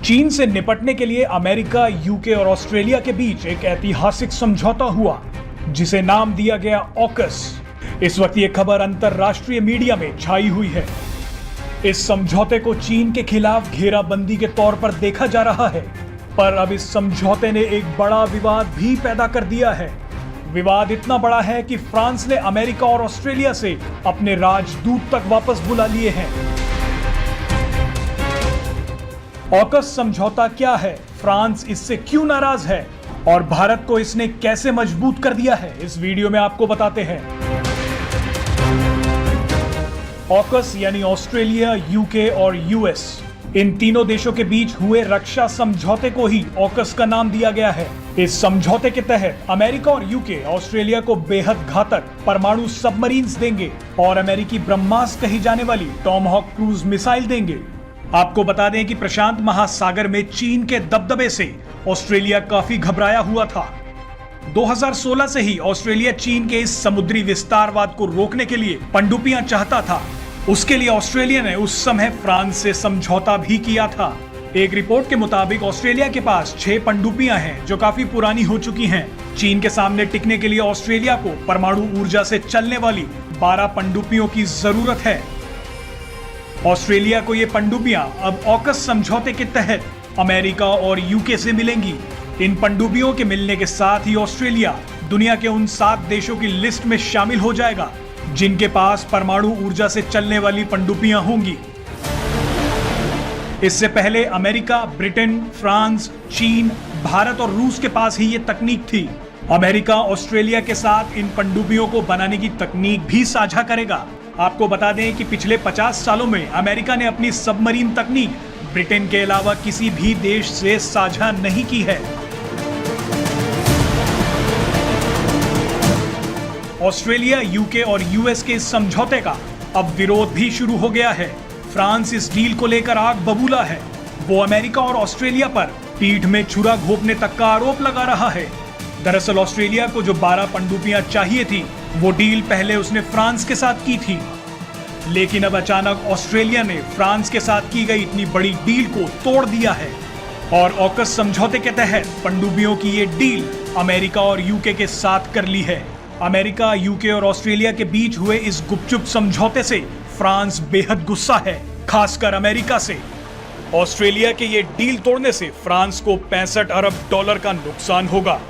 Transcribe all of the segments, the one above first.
चीन से निपटने के लिए अमेरिका, यूके और ऑस्ट्रेलिया के बीच एक ऐतिहासिक समझौता हुआ जिसे नाम दिया गया ऑकस। इस वक्त ये खबर अंतरराष्ट्रीय मीडिया में छाई हुई है। इस समझौते को चीन के खिलाफ घेराबंदी के तौर पर देखा जा रहा है, पर अब इस समझौते ने एक बड़ा विवाद भी पैदा कर दिया है। विवाद इतना बड़ा है कि फ्रांस ने अमेरिका और ऑस्ट्रेलिया से अपने राजदूत तक वापस बुला लिए हैं। ऑकस समझौता क्या है, फ्रांस इससे क्यों नाराज है और भारत को इसने कैसे मजबूत कर दिया है, इस वीडियो में आपको बताते हैं। ऑकस यानी ऑस्ट्रेलिया, यूके और यूएस, इन तीनों देशों के बीच हुए रक्षा समझौते को ही ऑकस का नाम दिया गया है। इस समझौते के तहत अमेरिका और यूके ऑस्ट्रेलिया को बेहद घातक परमाणु सबमरीन्स देंगे और अमेरिकी ब्रह्मास्त्र कही जाने वाली टॉमहॉक क्रूज मिसाइल देंगे। आपको बता दें कि प्रशांत महासागर में चीन के दबदबे से ऑस्ट्रेलिया काफी घबराया हुआ था। 2016 से ही ऑस्ट्रेलिया चीन के इस समुद्री विस्तारवाद को रोकने के लिए पनडुब्बियां चाहता था। उसके लिए ऑस्ट्रेलिया ने उस समय फ्रांस से समझौता भी किया था। एक रिपोर्ट के मुताबिक ऑस्ट्रेलिया के पास 6 पनडुब्बियां हैं जो काफी पुरानी हो चुकी हैं। चीन के सामने टिकने के लिए ऑस्ट्रेलिया को परमाणु ऊर्जा से चलने वाली 12 पनडुब्बियों की जरूरत है। ऑस्ट्रेलिया को ये पनडुब्बियां अब ऑकस समझौते के तहत अमेरिका और यूके से मिलेंगी। इन पनडुब्बियों के मिलने के साथ ही ऑस्ट्रेलिया दुनिया के उन 7 देशों की लिस्ट में शामिल हो जाएगा जिनके पास परमाणु ऊर्जा से चलने वाली पनडुब्बियां होंगी। इससे पहले अमेरिका, ब्रिटेन, फ्रांस, चीन, भारत और रूस के पास ही ये तकनीक थी। अमेरिका ऑस्ट्रेलिया के साथ इन पनडुब्बियों को बनाने की तकनीक भी साझा करेगा। आपको बता दें कि पिछले 50 सालों में अमेरिका ने अपनी सबमरीन तकनीक ब्रिटेन के अलावा किसी भी देश से साझा नहीं की है। ऑस्ट्रेलिया, यूके और यूएस के इस समझौते का अब विरोध भी शुरू हो गया है। फ्रांस इस डील को लेकर आग बबूला है। वो अमेरिका और ऑस्ट्रेलिया पर पीठ में छुरा घोंपने तक का आरोप लगा रहा है। दरअसल ऑस्ट्रेलिया को जो 12 पनडुब्बियां चाहिए थी, वो डील पहले उसने फ्रांस के साथ की थी, लेकिन अब अचानक ऑस्ट्रेलिया ने फ्रांस के साथ की गई इतनी बड़ी डील को तोड़ दिया है और ऑकस समझौते के तहत पनडुब्बियों की ये डील अमेरिका और यूके के साथ कर ली है। अमेरिका, यूके और ऑस्ट्रेलिया के बीच हुए इस गुपचुप समझौते से फ्रांस बेहद गुस्सा है, खासकर अमेरिका से। ऑस्ट्रेलिया के ये डील तोड़ने से फ्रांस को $65 अरब का नुकसान होगा।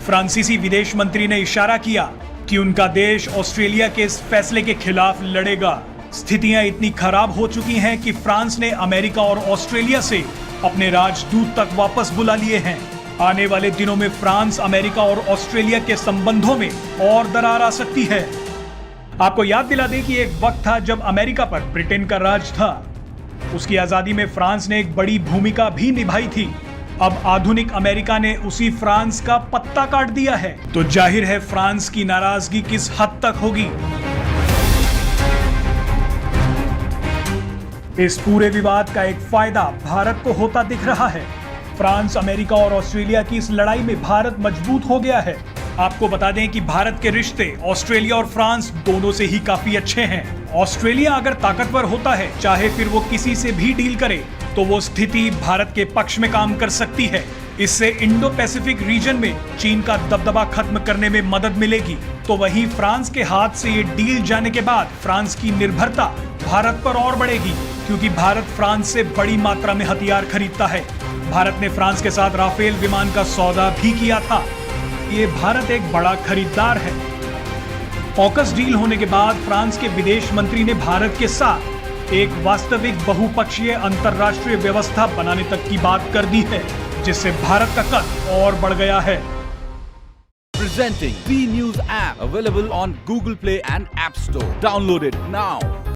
फ्रांसीसी विदेश मंत्री ने इशारा किया कि उनका देश ऑस्ट्रेलिया के इस फैसले के खिलाफ लड़ेगा। स्थितियां इतनी खराब हो चुकी हैं कि फ्रांस ने अमेरिका और ऑस्ट्रेलिया से अपने राजदूत तक वापस बुला लिए हैं। आने वाले दिनों में फ्रांस, अमेरिका और ऑस्ट्रेलिया के संबंधों में और दरार आ सकती है। आपको याद दिला दें कि एक वक्त था जब अमेरिका पर ब्रिटेन का राज था। उसकी आजादी में फ्रांस ने एक बड़ी भूमिका भी निभाई थी। अब आधुनिक अमेरिका ने उसी फ्रांस का पत्ता काट दिया है, तो जाहिर है फ्रांस की नाराजगी किस हद तक होगी। इस पूरे विवाद का एक फायदा भारत को होता दिख रहा है। फ्रांस, अमेरिका और ऑस्ट्रेलिया की इस लड़ाई में भारत मजबूत हो गया है। आपको बता दें कि भारत के रिश्ते ऑस्ट्रेलिया और फ्रांस दोनों से ही काफी अच्छे हैं। ऑस्ट्रेलिया अगर ताकतवर होता है, चाहे फिर वो किसी से भी डील करे, तो वो स्थिति भारत के पक्ष में काम कर सकती है। इससे इंडो पैसिफिक रीजन में चीन का दबदबा खत्म करने में मदद मिलेगी। तो वहीं फ्रांस के हाथ से ये डील जाने के बाद फ्रांस की निर्भरता भारत पर और बढ़ेगी, क्योंकि भारत फ्रांस से बड़ी मात्रा में हथियार खरीदता है। भारत ने फ्रांस के साथ राफेल विमान का सौदा भी किया था। ये भारत एक बड़ा खरीदार है। ऑकस डील होने के बाद फ्रांस के विदेश मंत्री ने भारत के साथ एक वास्तविक बहुपक्षीय अंतरराष्ट्रीय व्यवस्था बनाने तक की बात कर दी है, जिससे भारत का कद और बढ़ गया है। Presenting B News app available on Google Play and App Store. Download it now.